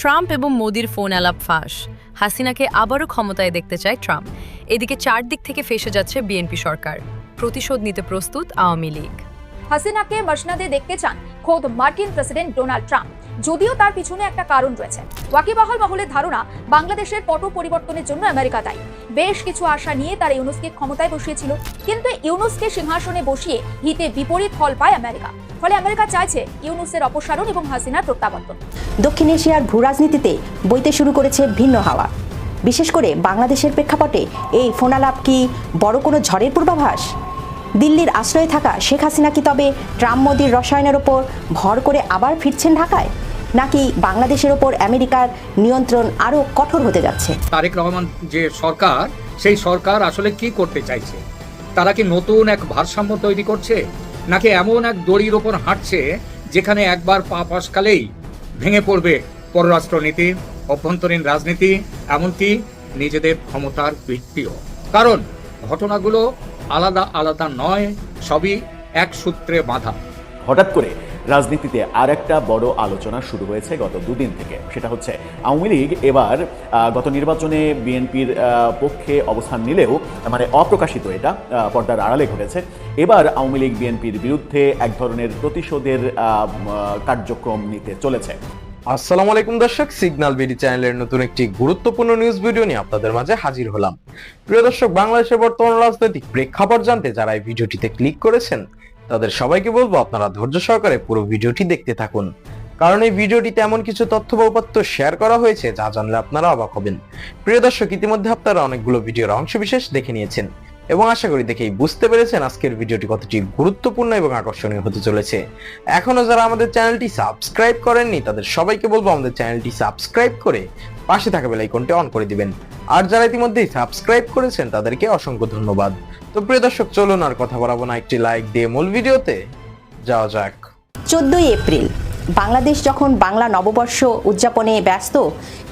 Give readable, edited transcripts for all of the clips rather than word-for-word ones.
Trump এবং মোদির phone আলাপ ফাঁস। হাসিনাকে আবারও ক্ষমতায় দেখতে চায় ট্রাম্প। এদিকে চারদিক থেকে ফেঁসে যাচ্ছে বিএনপি সরকার। প্রতিশোধ নিতে প্রস্তুত আওয়ামী লীগ। হাসিনাকে মসনদে দেখতে চান খোদ মার্কিন প্রেসিডেন্ট ডোনাল্ড ট্রাম্প। যদিও তার পিছনে একটা কারণ রয়েছে। ওয়াকিবহাল মহলের ধারণা, বাংলাদেশের পট পরিবর্তনের জন্য আমেরিকা দায়ী। বেশ কিছু আশা নিয়ে তারা ইউনুসকে ক্ষমতায় বসিয়েছিল, কিন্তু ইউনুসকে সিংহাসনে বসিয়ে হিতে বিপরীত ফল পায় আমেরিকা। ফলে আমেরিকা চাইছে ইউনুসের অপসারণ এবং হাসিনার প্রত্যাবর্তন। দক্ষিণ এশিয়ার ভূরাজনীতিতে বইতে শুরু করেছে ভিন্ন হাওয়া। বিশেষ করে বাংলাদেশের প্রেক্ষাপটে এই ফোনালাপ কি বড় কোনো ঝড়ের পূর্বাভাস? দিল্লির আশ্রয়ে থাকা শেখ হাসিনা কি তবে ট্রাম্প মোদির রসায়নের ওপর ভর করে আবার ফিরছেন ঢাকায়, নাকি বাংলাদেশের ওপর আমেরিকার নিয়ন্ত্রণ আরও কঠোর হতে যাচ্ছে? তারেক রহমান যে সরকার, সেই সরকার আসলে কি করতে চাইছে? তারা কি নতুন এক ভারসাম্য তৈরি করছে, নাকি এমন এক দড়ির ওপর হাঁটছে যেখানে একবার পা ফসকালেই ভেঙে পড়বে পররাষ্ট্রনীতি, অভ্যন্তরীণ রাজনীতি, এমনকি নিজেদের ক্ষমতার ভিত্তিও? কারণ ঘটনাগুলো আলাদা আলাদা নয়, সবই এক সূত্রে বাঁধা। হঠাৎ করে রাজনীতিতে আর একটা বড় আলোচনা শুরু হয়েছে গত দুদিন থেকে। সেটা হচ্ছে আওয়ামী লীগ এবার গত নির্বাচনে বিএনপির পক্ষে অবস্থান নিলেও, মানে অপ্রকাশিত, এটা পর্দার আড়ালে ঘটেছে। এবার আওয়ামী লীগ বিএনপির বিরুদ্ধে এক ধরনের প্রতিশোধের কার্যক্রম নিতে চলেছে। আসসালামু আলাইকুম দর্শক, সিগন্যাল বিডি চ্যানেলের নতুন একটি গুরুত্বপূর্ণ নিউজ ভিডিও নিয়ে আপনাদের মাঝে হাজির হলাম। প্রিয় দর্শক, বাংলাদেশের বর্তমান রাজনৈতিক প্রেক্ষাপট জানতে যারা এই ভিডিওটিতে ক্লিক করেছেন তাদের সবাইকে বলবো আপনারা ধৈর্য সহকারে পুরো ভিডিওটি দেখতে থাকুন, কারণ এই ভিডিওটিতে এমন কিছু তথ্য বা উপাত্ত শেয়ার করা হয়েছে যা জানলে আপনারা অবাক হবেন। প্রিয় দর্শক, ইতিমধ্যে আপনারা অনেকগুলো ভিডিওর অংশবিশেষ দেখে নিয়েছেন এবং আশা করি দেখেই বুঝতে পেরেছেন আজকের ভিডিওটি কতটি গুরুত্বপূর্ণ এবং আকর্ষণীয় হতে চলেছে। এখনো যারা আমাদের চ্যানেলটি সাবস্ক্রাইব করেননি তাদের সবাইকে বলবো আমাদের চ্যানেলটি সাবস্ক্রাইব করে পাশে থাকা বেল আইকনটি অন করে দিবেন। আর যারা ইতিমধ্যেই সাবস্ক্রাইব করেছেন তাদেরকে অসংখ্য ধন্যবাদ। তো প্রিয় দর্শক, চলুন আর কথা বাড়াবো না, একটি লাইক দিয়ে মূল ভিডিওতে যাওয়া যাক। 14ই এপ্রিল বাংলাদেশ যখন বাংলা নববর্ষ উদযাপনে ব্যস্ত,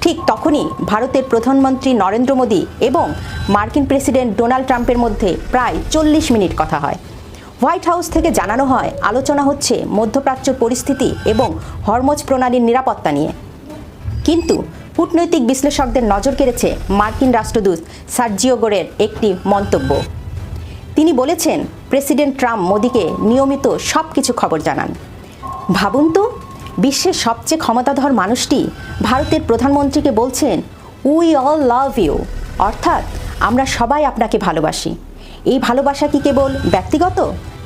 ঠিক তখনই ভারতের প্রধানমন্ত্রী নরেন্দ্র মোদী এবং মার্কিন প্রেসিডেন্ট ডোনাল্ড ট্রাম্পের মধ্যে প্রায় 40 মিনিট কথা হয়। হোয়াইট হাউস থেকে জানানো হয় আলোচনা হচ্ছে মধ্যপ্রাচ্য পরিস্থিতি এবং হরমোজ প্রণালীর নিরাপত্তা নিয়ে। কিন্তু কূটনৈতিক বিশ্লেষকদের নজর কেড়েছে মার্কিন রাষ্ট্রদূত সার্জিও গোরের একটি মন্তব্য। তিনি বলেছেন, প্রেসিডেন্ট ট্রাম্প মোদিকে নিয়মিত সব কিছু খবর জানান। ভাবুন তো, বিশ্বের সবচেয়ে ক্ষমতাধর মানুষটি ভারতের প্রধানমন্ত্রীকে বলছেন, উই অল লাভ ইউ, অর্থাৎ আমরা সবাই আপনাকে ভালোবাসি। এই ভালোবাসা কি কেবল ব্যক্তিগত,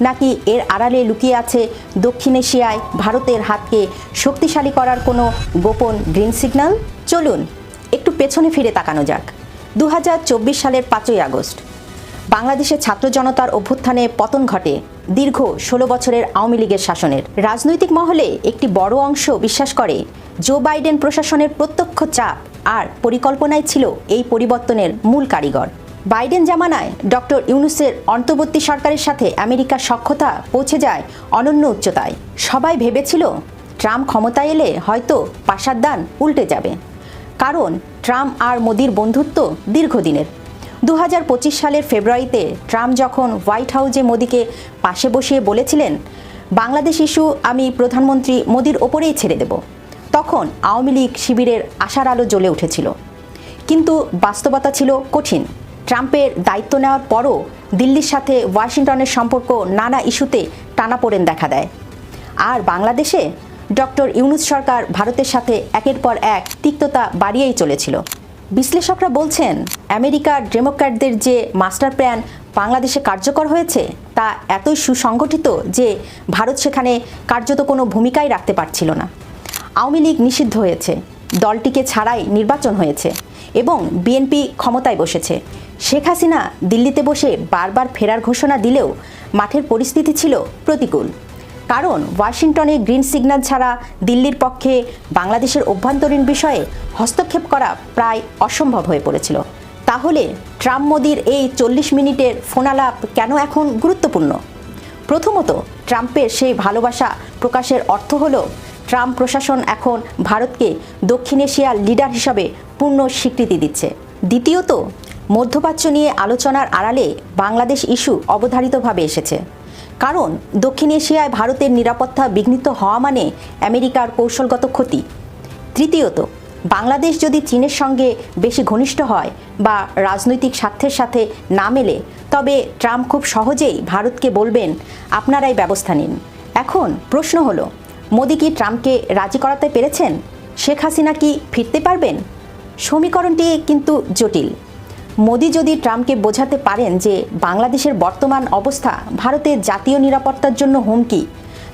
নাকি এর আড়ালে লুকিয়ে আছে দক্ষিণ এশিয়ায় ভারতের হাতকে শক্তিশালী করার কোনো গোপন গ্রিন সিগন্যাল? চলুন একটু পেছনে ফিরে তাকানো যাক। 2024 সালের 5ই আগস্ট বাংলাদেশের ছাত্র জনতার অভ্যুত্থানে পতন ঘটে দীর্ঘ 16 বছরের আওয়ামী লীগের শাসনের। রাজনৈতিক মহলে একটি বড় অংশ বিশ্বাস করে জো বাইডেন প্রশাসনের প্রত্যক্ষ চাপ আর পরিকল্পনাই ছিল এই পরিবর্তনের মূল কারিগর। বাইডেন জামানায় ডক্টর ইউনুসের অন্তর্বর্তী সরকারের সাথে আমেরিকার সখ্যতা পৌঁছে যায় অনন্য উচ্চতায়। সবাই ভেবেছিল ট্রাম্প ক্ষমতায় এলে হয়তো পাশার দান উল্টে যাবে, কারণ ট্রাম্প আর মোদির বন্ধুত্ব দীর্ঘদিনের। 2025 সালের ফেব্রুয়ারিতে ট্রাম্প যখন হোয়াইট হাউসে মোদিকে পাশে বসিয়ে বলেছিলেন, বাংলাদেশ ইস্যু আমি প্রধানমন্ত্রী মোদির ওপরেই ছেড়ে দেব, তখন আওয়ামী লীগ শিবিরের আশার আলো জ্বলে উঠেছিল। কিন্তু বাস্তবতা ছিল কঠিন। ট্রাম্পের দায়িত্ব নেওয়ার পরও দিল্লির সাথে ওয়াশিংটনের সম্পর্ক নানা ইস্যুতে টানাপোড়েন দেখা দেয়। আর বাংলাদেশে ডক্টর ইউনুস সরকার ভারতের সাথে একের পর এক তিক্ততা বাড়িয়েই চলেছিল। বিশ্লেষকরা বলছেন, আমেরিকার ডেমোক্র্যাটদের যে মাস্টার প্ল্যান বাংলাদেশে কার্যকর হয়েছে তা এতই সুসংগঠিত যে ভারত সেখানে কার্যত কোনো ভূমিকাই রাখতে পারছিল না। আওয়ামী লীগ নিষিদ্ধ হয়েছে, দলটিকে ছাড়াই নির্বাচন হয়েছে এবং বিএনপি ক্ষমতায় বসেছে। শেখ হাসিনা দিল্লিতে বসে বারবার ফেরার ঘোষণা দিলেও মাঠের পরিস্থিতি ছিল প্রতিকূল, কারণ ওয়াশিংটনে গ্রিন সিগন্যাল ছাড়া দিল্লির পক্ষে বাংলাদেশের অভ্যন্তরীণ বিষয়ে হস্তক্ষেপ করা প্রায় অসম্ভব হয়ে পড়েছিল। তাহলে ট্রাম্প মোদির এই 40 মিনিটের ফোনালাপ কেন এখন গুরুত্বপূর্ণ? প্রথমত, ট্রাম্পের সেই ভালোবাসা প্রকাশের অর্থ হলো ট্রাম্প প্রশাসন এখন ভারতকে দক্ষিণ এশিয়ার লিডার হিসাবে পূর্ণ স্বীকৃতি দিচ্ছে। দ্বিতীয়ত, মধ্যপ্রাচ্য নিয়ে আলোচনার আড়ালে বাংলাদেশ ইস্যু অবধারিতভাবে এসেছে, কারণ দক্ষিণ এশিয়ায় ভারতের নিরাপত্তা বিঘ্নিত হওয়া মানে আমেরিকার কৌশলগত ক্ষতি। তৃতীয়ত, বাংলাদেশ যদি চীনের সঙ্গে বেশি ঘনিষ্ঠ হয় বা রাজনৈতিক স্বার্থের সাথে না মেলে, তবে ট্রাম্প খুব সহজেই ভারতকে বলবেন আপনারাই ব্যবস্থা নিন। এখন প্রশ্ন হলো, মোদি কি ট্রাম্পকে রাজি করাতে পেরেছেন? শেখ হাসিনা কি ফিরতে পারবেন? সমীকরণটি কিন্তু জটিল। মোদি যদি ট্রাম্পকে বোঝাতে পারেন যে বাংলাদেশের বর্তমান অবস্থা ভারতের জাতীয় নিরাপত্তার জন্য হুমকি,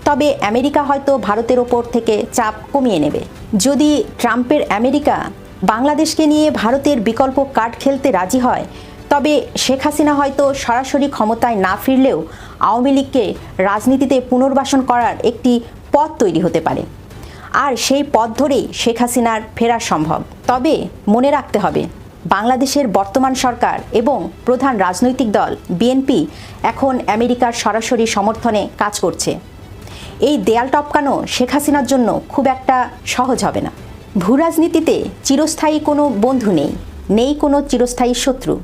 তবে আমেরিকা হয়তো ভারতের ওপর থেকে চাপ কমিয়ে নেবে। যদি ট্রাম্পের আমেরিকা বাংলাদেশকে নিয়ে ভারতের বিকল্প কার্ড খেলতে রাজি হয়, তবে শেখ হাসিনা হয়তো সরাসরি ক্ষমতায় না ফিরলেও আওয়ামী লীগকে রাজনীতিতে পুনর্বাসন করার একটি পথ তৈরি হতে পারে। আর সেই পথ ধরেই শেখ হাসিনার ফেরা সম্ভব। তবে মনে রাখতে হবে, বাংলাদেশের বর্তমান সরকার এবং প্রধান রাজনৈতিক দল বিএনপি এখন আমেরিকার সরাসরি সমর্থনে কাজ করছে। এই দেয়াল টপকানো শেখ হাসিনার জন্য খুব একটা সহজ হবে না। ভূরাজনীতিতে চিরস্থায়ী কোনো বন্ধু নেই কোনো চিরস্থায়ী শত্রু।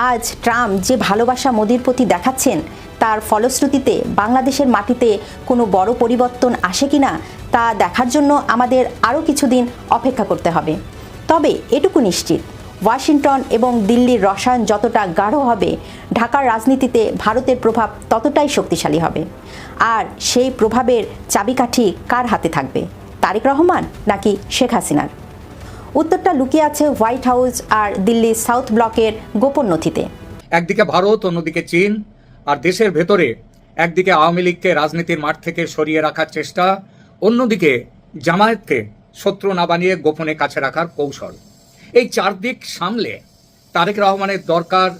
আজ ট্রাম্প যে ভালোবাসা মোদির প্রতি দেখাচ্ছেন, তার ফলশ্রুতিতে বাংলাদেশের মাটিতে কোনো বড় পরিবর্তন আসে কিনা তা দেখার জন্য আমাদের আরও কিছুদিন অপেক্ষা করতে হবে। তবে এটুকু নিশ্চিত, ওয়াশিংটন এবং দিল্লির রসায়ন যতটা গাঢ় হবে, ঢাকার রাজনীতিতে ভারতের প্রভাব ততটাই শক্তিশালী হবে। আর সেই প্রভাবের চাবিকাঠি কার হাতে থাকবে, তারেক রহমান নাকি শেখ হাসিনার? উত্তরটা লুকিয়ে আছে হোয়াইট হাউস আর দিল্লির সাউথ ব্লকের গোপন নথিতে। একদিকে ভারত, অন্যদিকে চীন, আর দেশের ভেতরে একদিকে আওয়ামী লীগকে রাজনীতির মাঠ থেকে সরিয়ে রাখার চেষ্টা, অন্যদিকে জামায়াতকে শত্রু না বানিয়ে গোপনে কাছে রাখার কৌশল। এই চারদিক সামলে তারেক রহমানের দরকার,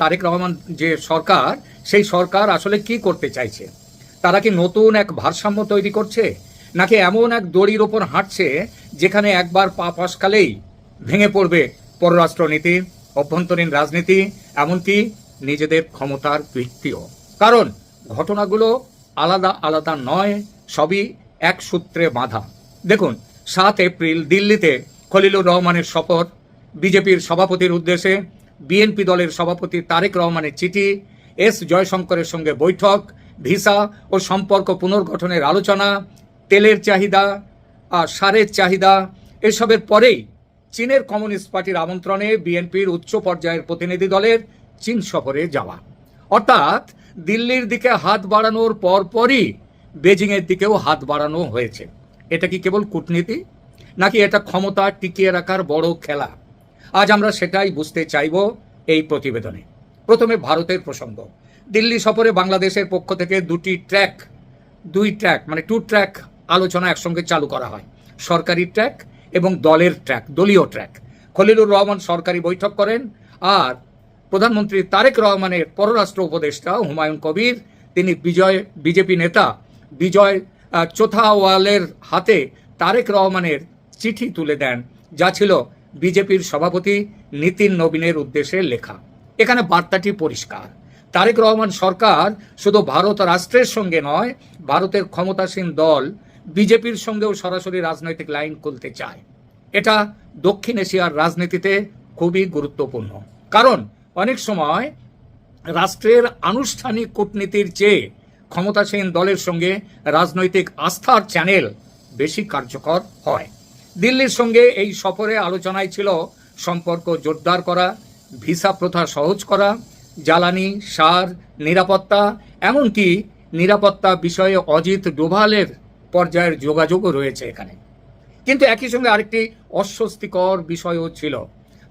তারেক রহমান যে সরকার, সেই সরকার আসলে কি করতে চাইছে? তারা কি নতুন এক ভারসাম্য তৈরি করছে, নাকি এমন এক দড়ির ওপর হাঁটছে যেখানে একবার পা ফসকালেই ভেঙে পড়বে পররাষ্ট্রনীতি, অভ্যন্তরীণ রাজনীতি, এমনকি নিজেদের ক্ষমতার ভিত্তিও? কারণ ঘটনাগুলো আলাদা আলাদা নয়, সবই এক সূত্রে বাঁধা। দেখুন, 7 এপ্রিল দিল্লিতে খলিলুর রহমানের শপথ, বিজেপির সভাপতির উদ্দেশ্যে বিএনপি দলের সভাপতি তারেক রহমানের চিঠি, এস জয়শঙ্করের সঙ্গে বৈঠক, ভিসা ও সম্পর্ক পুনর্গঠনের আলোচনা, তেলের চাহিদা আর সারের চাহিদা, এসবের পরেই চীনের কমিউনিস্ট পার্টির আমন্ত্রণে বিএনপির উচ্চ পর্যায়ের প্রতিনিধি দলের চীন সফরে যাওয়া। অর্থাৎ দিল্লির দিকে হাত বাড়ানোর পরপরই বেজিংয়ের দিকেও হাত বাড়ানো হয়েছে। এটা কি কেবল কূটনীতি, নাকি এটা ক্ষমতা টিকিয়ে রাখার বড় খেলা? আজ আমরা সেটাই বুঝতে চাইব এই প্রতিবেদনে। প্রথমে ভারতের প্রসঙ্গ। দিল্লি সফরে বাংলাদেশের পক্ষ থেকে টু ট্র্যাক আলোচনা একসঙ্গে চালু করা হয়। সরকারি ট্র্যাক এবং দলের ট্র্যাক, দলীয় ট্র্যাক। খলিলুর রহমান সরকারি বৈঠক করেন, আর প্রধানমন্ত্রী তারেক রহমানের পররাষ্ট্র উপদেষ্টা হুমায়ুন কবির, তিনি বিজেপি নেতা বিজয় চোথাওয়ালের হাতে তারেক রহমানের চিঠি তুলে দেন, যা ছিল বিজেপির সভাপতি নীতিন নবীনের উদ্দেশ্যে লেখা। এখানে বার্তাটি পরিষ্কার, তারেক রহমান সরকার শুধু ভারত রাষ্ট্রের সঙ্গে নয়, ভারতের ক্ষমতাসীন দল বিজেপির সঙ্গেও সরাসরি রাজনৈতিক লাইন খুলতে চায়। এটা দক্ষিণ এশিয়ার রাজনীতিতে খুবই গুরুত্বপূর্ণ, কারণ অনেক সময় রাষ্ট্রের আনুষ্ঠানিক কূটনীতির চেয়ে ক্ষমতাসীন দলের সঙ্গে রাজনৈতিক আস্থার চ্যানেল বেশি কার্যকর হয়। দিল্লির সঙ্গে এই সফরে আলোচনায় ছিল সম্পর্ক জোরদার করা, ভিসা প্রথা সহজ করা, জ্বালানি, সার, নিরাপত্তা, এমনকি নিরাপত্তা বিষয়ে অজিত ডোভালের পর্যায়ের যোগাযোগও রয়েছে এখানে। কিন্তু একই সঙ্গে আরেকটি অস্বস্তিকর বিষয়ও ছিল।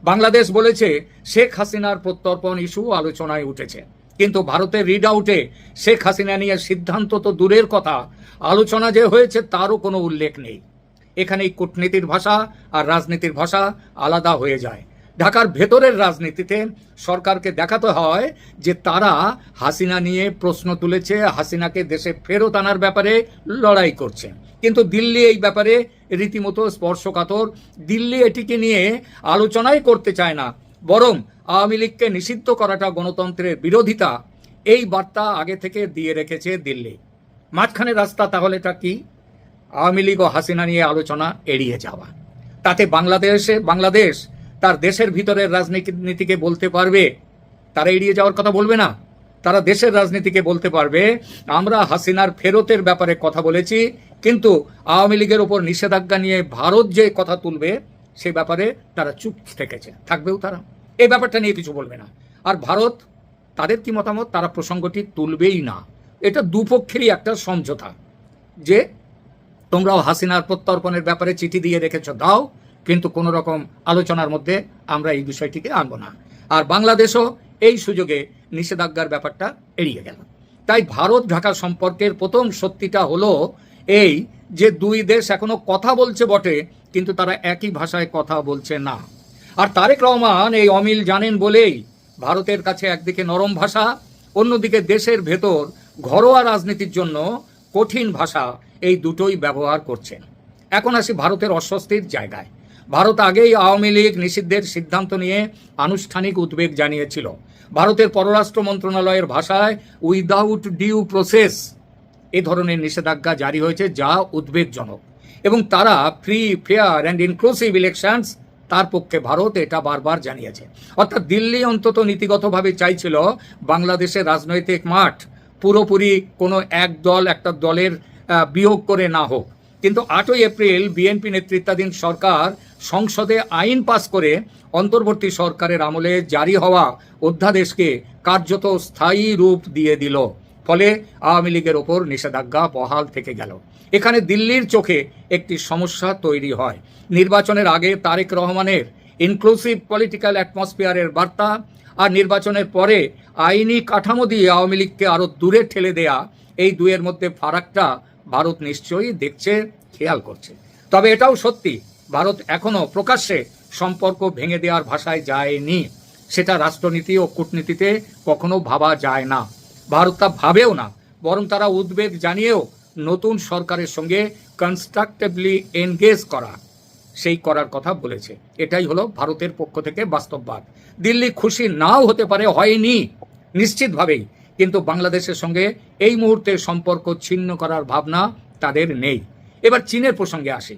বাংলাদেশ বলেছে শেখ হাসিনার প্রত্যর্পণ ইস্যু আলোচনায় উঠেছে, কিন্তু ভারতের রিড আউটে শেখ হাসিনা নিয়ে সিদ্ধান্ত তো দূরের কথা, আলোচনা যে হয়েছে তারও কোনো উল্লেখ নেই। এখানেই কূটনীতির ভাষা আর রাজনীতির ভাষা আলাদা হয়ে যায়। ঢাকার ভেতরের রাজনীতিতে সরকারকে দেখাতে হয় যে তারা হাসিনা নিয়ে প্রশ্ন তুলেছে, হাসিনাকে দেশে ফেরত আনার ব্যাপারে লড়াই করছে। কিন্তু দিল্লি এই ব্যাপারে রীতিমতো স্পর্শকাতর। দিল্লি এটিকে নিয়ে আলোচনাই করতে চায় না, বরং আওয়ামী লীগকে নিষিদ্ধ করাটা গণতন্ত্রের বিরোধিতা, এই বার্তা আগে থেকে দিয়ে রেখেছে দিল্লি। মাঝখানে রাস্তা তাহলেটা কি? আওয়ামী লীগ ও হাসিনা নিয়ে আলোচনা এড়িয়ে যাওয়া। তাতে বাংলাদেশ তার দেশের ভিতরের রাজনীতিকে বলতে পারবে, তারা এড়িয়ে যাওয়ার কথা বলবে না। তারা দেশের রাজনীতিকে বলতে পারবে আমরা হাসিনার ফেরতের ব্যাপারে কথা বলেছি, কিন্তু আওয়ামী লীগের ওপর নিষেধাজ্ঞা নিয়ে ভারত যে কথা তুলবে সে ব্যাপারে তারা চুপ থেকেছে, থাকবেও তারা, এই ব্যাপারটা নিয়ে কিছু বলবে না। আর ভারত, তাদের কি মতামত, তারা প্রসঙ্গটি তুলবেই না। এটা দুপক্ষেরই একটা সমঝোতা যে তোমরাও হাসিনার প্রত্যর্পণের ব্যাপারে চিঠি দিয়ে রেখেছ, দাও, কিন্তু কোনো রকম আলোচনার মধ্যে আমরা এই বিষয়টিকে আনবো না। আর বাংলাদেশও এই সুযোগে নিষেধাজ্ঞার ব্যাপারটা এড়িয়ে গেল। তাই ভারত ঢাকা সম্পর্কের প্রথম সত্যিটা হলো এই যে দুই দেশ এখনো কথা বলছে বটে, কিন্তু তারা একই ভাষায় কথা বলছে না। আর তারেক রহমান এই অমিল জানেন বলেই ভারতের কাছে একদিকে নরম ভাষা, অন্যদিকে দেশের ভেতর ঘরোয়া রাজনীতির জন্য কঠিন ভাষা, এই দুটোই ব্যবহার করছেন। এখন আসি ভারতের অস্বস্তির জায়গায়। ভারত আগেই আওয়ামী লীগ নিষিদ্ধের সিদ্ধান্ত নিয়ে আনুষ্ঠানিক উদ্বেগ জানিয়েছিল। ভারতের পররাষ্ট্র মন্ত্রণালয়ের ভাষায় উইদাউট ডিউ প্রসেস এ ধরনের নিষেধাজ্ঞা জারি হয়েছে, যা উদ্বেগজনক। এবং তারা free, fair and inclusive elections, তার পক্ষে ভারত এটা বারবার জানিয়েছে। অর্থাৎ দিল্লি অন্তত নীতিগতভাবে চাইছিল বাংলাদেশের রাজনৈতিক মাঠ পুরোপুরি কোনো এক দল একটা দলের বিয়োগ করে না হোক। কিন্তু 8ই এপ্রিল বিএনপি নেতৃত্বাধীন সরকার সংসদে আইন পাস করে অন্তর্বর্তী সরকারের আমলে জারি হওয়া অধ্যাদেশকে কার্যত স্থায়ী রূপ দিয়ে দিল। ফলে আওয়ামী লীগের ওপর নিষেধাজ্ঞা বহাল থেকে গেল। এখানে দিল্লির চোখে একটি সমস্যা তৈরি হয়। নির্বাচনের আগে তারেক রহমানের ইনক্লুসিভ পলিটিক্যাল অ্যাটমসফিয়ারের বার্তা আর নির্বাচনের পরে আইনি কাঠামো দিয়ে আওয়ামী লীগকে আরও দূরে ঠেলে দেয়া, এই দুয়ের মধ্যে ফারাকটা ভারত নিশ্চয়ই দেখছে, খেয়াল করছে। তবে এটাও সত্যি, ভারত এখনো প্রকাশ্যে সম্পর্ক ভেঙে দেওয়ার ভাষায় যায়নি। সেটা রাষ্ট্রনীতি ও কূটনীতিতে কখনো ভাবা যায় না। ভারত তা ভাবেও না, বরং তারা উদ্বেগ জানিয়েও নতুন সরকারের সঙ্গে কনস্ট্রাকটিভলি এনগেজ করার কথা বলেছে। এটাই হলো ভারতের পক্ষ থেকে বাস্তববাদ। দিল্লি খুশি নাও হতে পারে, হয়নি নিশ্চিতভাবেই, কিন্তু বাংলাদেশের সঙ্গে এই মুহূর্তে সম্পর্ক ছিন্ন করার ভাবনা তাদের নেই। এবার চীনের প্রসঙ্গে আসি।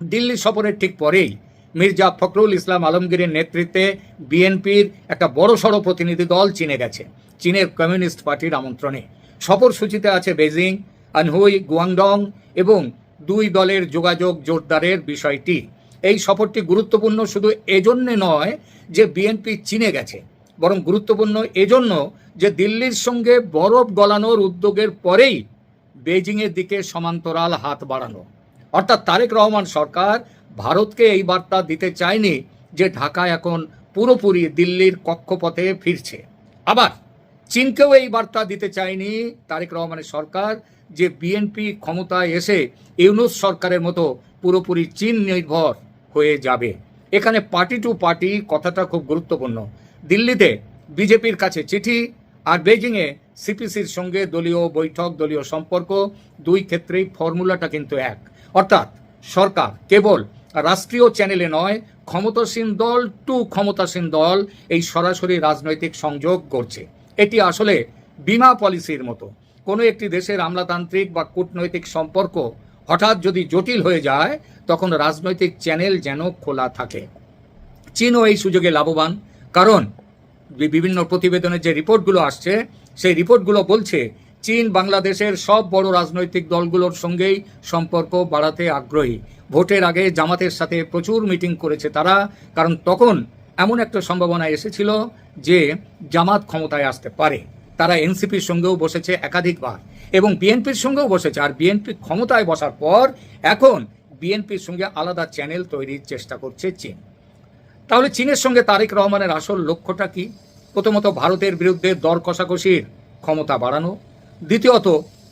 দিল্লি সফরের ঠিক পরেই মির্জা ফখরুল ইসলাম আলমগীরের নেতৃত্বে বিএনপির একটা বড়সড় প্রতিনিধি দল চীনে গেছে, চীনের কমিউনিস্ট পার্টির আমন্ত্রণে। সফরসূচিতে আছে বেজিং, আনহুই, গুয়াংডং এবং দুই দলের যোগাযোগ জোরদারের বিষয়টি। এই সফরটি গুরুত্বপূর্ণ শুধু এজন্যে নয় যে বিএনপি চীনে গেছে, বরং গুরুত্বপূর্ণ এজন্য যে দিল্লির সঙ্গে বরফ গলানোর উদ্যোগের পরেই বেজিংয়ের দিকে সমান্তরাল হাত বাড়ানো। অর্থাৎ তারেক রহমান সরকার ভারতকে এই বার্তা দিতে চায়নি যে ঢাকা এখন পুরোপুরি দিল্লির কক্ষপথে ফিরছে। আবার চীনকেও এই বার্তা দিতে চায়নি তারেক রহমানের সরকার যে বিএনপি ক্ষমতায় এসে ইউনূস সরকারের মতো পুরোপুরি চীন নির্ভর হয়ে যাবে। এখানে পার্টি টু পার্টি কথাটা খুব গুরুত্বপূর্ণ। দিল্লিতে বিজেপির কাছে চিঠি আর বেজিংয়ে সিপিসির সঙ্গে দলীয় বৈঠক, দলীয় সম্পর্ক, দুই ক্ষেত্রেই ফর্মুলাটা কিন্তু এক। অর্থাৎ সরকার কেবল রাষ্ট্রীয় চ্যানেলে নয়, ক্ষমতাসীন দল টু ক্ষমতাসীন দল এই সরাসরি রাজনৈতিক সংযোগ করছে। এটি আসলে বিমা পলিসির মতো। কোনো একটি দেশের আমলাতান্ত্রিক বা কূটনৈতিক সম্পর্ক হঠাৎ যদি জটিল হয়ে যায়, তখন রাজনৈতিক চ্যানেল যেন খোলা থাকে। চীনও এই সুযোগে লাভবান, কারণ বিভিন্ন প্রতিবেদনের যে রিপোর্টগুলো আসছে, সেই রিপোর্টগুলো বলছে চীন বাংলাদেশের সব বড় রাজনৈতিক দলগুলোর সঙ্গেই সম্পর্ক বাড়াতে আগ্রহী। ভোটের আগে জামাতের সাথে প্রচুর মিটিং করেছে তারা, কারণ তখন এমন একটা সম্ভাবনা এসেছিল যে জামাত ক্ষমতায় আসতে পারে। তারা এনসিপির সঙ্গেও বসেছে একাধিকবার এবং বিএনপির সঙ্গেও বসেছে। আর বিএনপি ক্ষমতায় বসার পর এখন বিএনপির সঙ্গে আলাদা চ্যানেল তৈরির চেষ্টা করছে চীন। তাহলে চীনের সঙ্গে তারেক রহমানের আসল লক্ষ্যটা কি? প্রথমত ভারতের বিরুদ্ধে দর কষাকষির ক্ষমতা বাড়ানো, দ্বিতীয়ত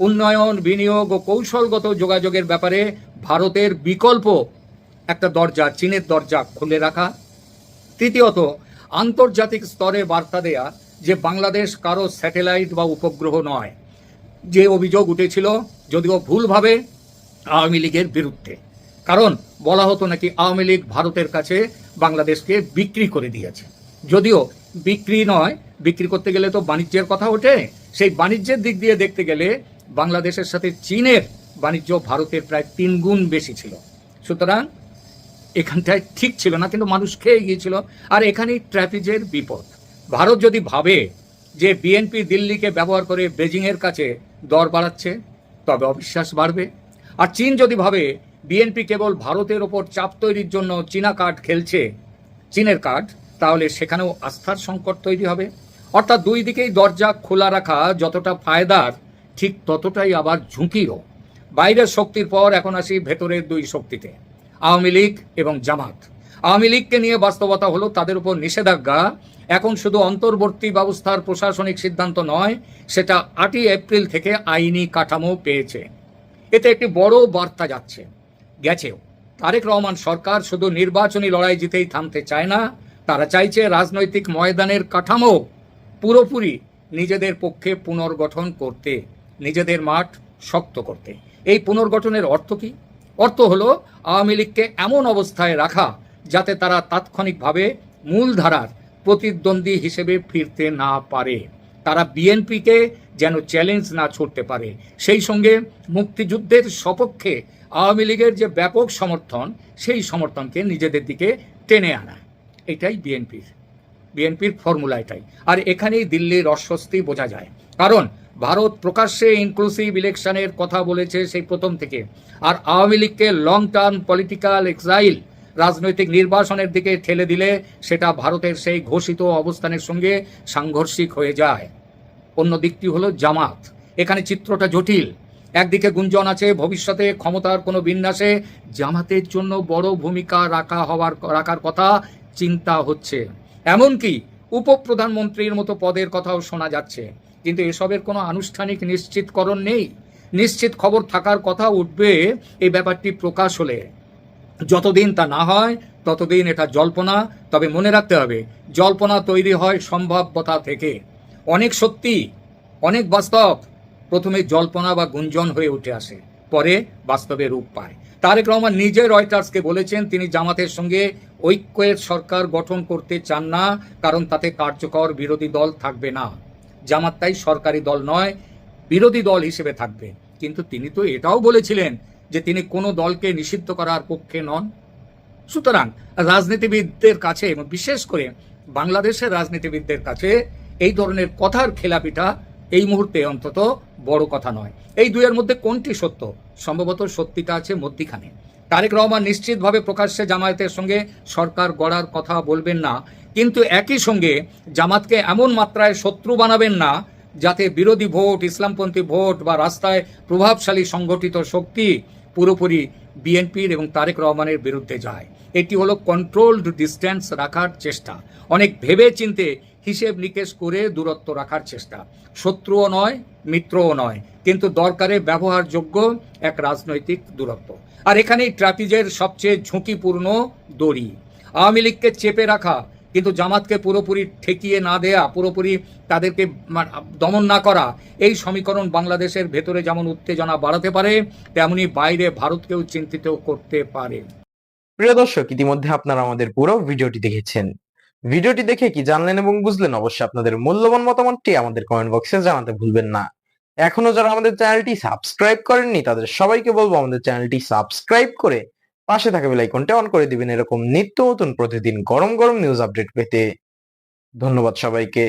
উন্নয়ন, বিনিয়োগ ও কৌশলগত যোগাযোগের ব্যাপারে ভারতের বিকল্প একটা দরজা, চীনের দরজা খুলে রাখা, তৃতীয়ত আন্তর্জাতিক স্তরে বার্তা দেয়া যে বাংলাদেশ কারো স্যাটেলাইট বা উপগ্রহ নয়, যে অভিযোগ উঠেছিল যদিও ভুলভাবে আওয়ামী লীগের বিরুদ্ধে। কারণ বলা হতো নাকি আওয়ামী লীগ ভারতের কাছে বাংলাদেশকে বিক্রি করে দিয়েছে। যদিও বিক্রি নয়, বিক্রি করতে গেলে তো বাণিজ্যের কথা ওঠে। সেই বাণিজ্যের দিক দিয়ে দেখতে গেলে বাংলাদেশের সাথে চীনের বাণিজ্য ভারতের প্রায় 3 গুণ বেশি ছিল। সুতরাং এখানটায় ঠিক ছিল না, কিন্তু মানুষ খেয়ে গিয়েছিল। আর এখানেই ট্র্যাপিজের বিপদ। ভারত যদি ভাবে যে বিএনপি দিল্লিকে ব্যবহার করে বেজিংয়ের কাছে দর বাড়াচ্ছে, তবে অবিশ্বাস বাড়বে। আর চীন যদি ভাবে বিএনপি কেবল ভারতের ওপর চাপ তৈরির জন্য চীনা কার্ড খেলছে, চীনের কার্ড, তাহলে সেখানেও আস্থার সংকট তৈরি হবে। অর্থাৎ দুই দিকেই দরজা খোলা রাখা যতটা ফায়দার, ঠিক ততটাই আবার ঝুঁকিও। বাইরের শক্তির পর এখন আসি ভেতরের দুই শক্তিতে, আওয়ামী লীগ এবং জামাত। আওয়ামী লীগকে নিয়ে বাস্তবতা হলো তাদের উপর নিষেধাজ্ঞা এখন শুধু অন্তর্বর্তী ব্যবস্থার প্রশাসনিক সিদ্ধান্ত নয়, সেটা 8ই এপ্রিল থেকে আইনি কাঠামো পেয়েছে। এতে একটি বড় বার্তা গেছেও। তারেক রহমান সরকার শুধু নির্বাচনী লড়াই জিতেই থামতে চায় না, তারা চাইছে রাজনৈতিক ময়দানের কাঠামো পুরোপুরি নিজেদের পক্ষে পুনর্গঠন করতে, নিজেদের মাঠ শক্ত করতে। এই পুনর্গঠনের অর্থ কি? অর্থ হলো আওয়ামী লীগকে এমন অবস্থায় রাখা যাতে তারা তাৎক্ষণিকভাবে মূলধারার প্রতিদ্বন্দ্বী হিসেবে ফিরতে না পারে, তারা বিএনপিকে যেন চ্যালেঞ্জ না ছুড়তে পারে। সেই সঙ্গে মুক্তিযুদ্ধের সপক্ষে আওয়ামী লীগের যে ব্যাপক সমর্থন, সেই সমর্থনকে নিজেদের দিকে টেনে আনা, এটাই বিএনপির ফর্মুলা এটাই। আর এখানেই দিল্লির অস্বস্তি বোঝা যায়, কারণ ভারত প্রকাশ্যে ইনক্লুসিভ ইলেকশনের কথা বলেছে সেই প্রথম থেকে, আর আওয়ামী লীগকে লং টার্ম পলিটিক্যাল এক্সাইল, রাজনৈতিক নির্বাসনের দিকে ঠেলে দিলে সেটা ভারতের সেই ঘোষিত অবস্থানের সঙ্গে সাংঘর্ষিক হয়ে যায়। অন্য দিকটি হলো জামাত। এখানে চিত্রটা জটিল। একদিকে গুঞ্জন আছে ভবিষ্যতে ক্ষমতার কোনো বিন্যাসে জামাতের জন্য বড় ভূমিকা রাখার কথা চিন্তা হচ্ছে, এমনকি উপপ্রধানমন্ত্রীর মতো পদের কথাও শোনা যাচ্ছে। কিন্তু এসবের কোনো আনুষ্ঠানিক নিশ্চিতকরণ নেই। নিশ্চিত খবর থাকার কথা উঠবে এই ব্যাপারটি প্রকাশ হলে। যতদিন তা না হয় ততদিন এটা জল্পনা। তবে মনে রাখতে হবে, জল্পনা তৈরি হয় সম্ভাব্যতা থেকে। অনেক সত্যি, অনেক বাস্তব প্রথমে জল্পনা বা গুঞ্জন হয়ে উঠে আসে, পরে বাস্তবে রূপ পায়। তারেক রহমান নিজে রয়টার্সকে বলেছেন তিনি জামাতের সঙ্গে ঐক্যের সরকার গঠন করতে চান না, কারণ তাতে কার্যকর বিরোধী দল থাকবে না। জামাত তাই সরকারি দল নয়, বিরোধী দল হিসেবে থাকবে। কিন্তু তিনি তো এটাও বলেছিলেন যে তিনি কোনো দলকে নিষিদ্ধ করার পক্ষে নন। সুতরাং রাজনীতিবিদদের কাছে, এবং বিশেষ করে বাংলাদেশের রাজনীতিবিদদের কাছে এই ধরনের কথার খেলাপিটা এই মুহূর্তে অন্তত বড় কথা নয়। এই দুইয়ের মধ্যে কোনটি সত্য? সম্ভবত সত্যিটা আছে মধ্যিখানে। তারেক রহমান নিশ্চিতভাবে প্রকাশ্যে জামায়াতের সঙ্গে সরকার গড়ার কথা বলবেন না, কিন্তু একই সঙ্গে জামাতকে এমন মাত্রায় শত্রু বানাবেন না যাতে বিরোধী ভোট, ইসলামপন্থী ভোট বা রাস্তায় প্রভাবশালী সংগঠিত শক্তি পুরোপুরি বিএনপির এবং তারেক রহমানের বিরুদ্ধে যায়। এটি হলো কন্ট্রোলড ডিস্ট্যান্স রাখার চেষ্টা, অনেক ভেবে চিন্তে হিসেব নিকেশ করে দূরত্ব রাখার চেষ্টা। শত্রুও নয়, মিত্রও নয়, কিন্তু দরকারে ব্যবহারযোগ্য এক রাজনৈতিক দূরত্ব। আর এখানেই ট্র্যাপিজের সবচেয়ে ঝুঁকিপূর্ণ দড়ি। আওয়ামী লীগকে চেপে রাখা, কিন্তু জামাতকে পুরোপুরি ঠেকিয়ে না দেয়া, পুরোপুরি তাদেরকে দমন না করা, এই সমীকরণ বাংলাদেশের ভেতরে যেমন উত্তেজনা বাড়াতে পারে, তেমনি বাইরে ভারতকেও চিন্তিত করতে পারে। প্রিয় দর্শক, ইতিমধ্যে আপনারা আমাদের পুরো ভিডিওটি দেখেছেন। ভিডিওটি দেখে কি জানলেন এবং বুঝলেন, অবশ্যই আপনাদের মূল্যবান মতামতটি আমাদের কমেন্ট বক্সে জানাতে ভুলবেন না। এখনো যারা আমাদের চ্যানেলটি সাবস্ক্রাইব করেননি তাদের সবাইকে বলবো আমাদের চ্যানেলটি সাবস্ক্রাইব করে পাশে থাকা বেল আইকনটা অন করে দিবেন এরকম নিত্য নতুন প্রতিদিন গরম গরম নিউজ আপডেট পেতে। ধন্যবাদ সবাইকে।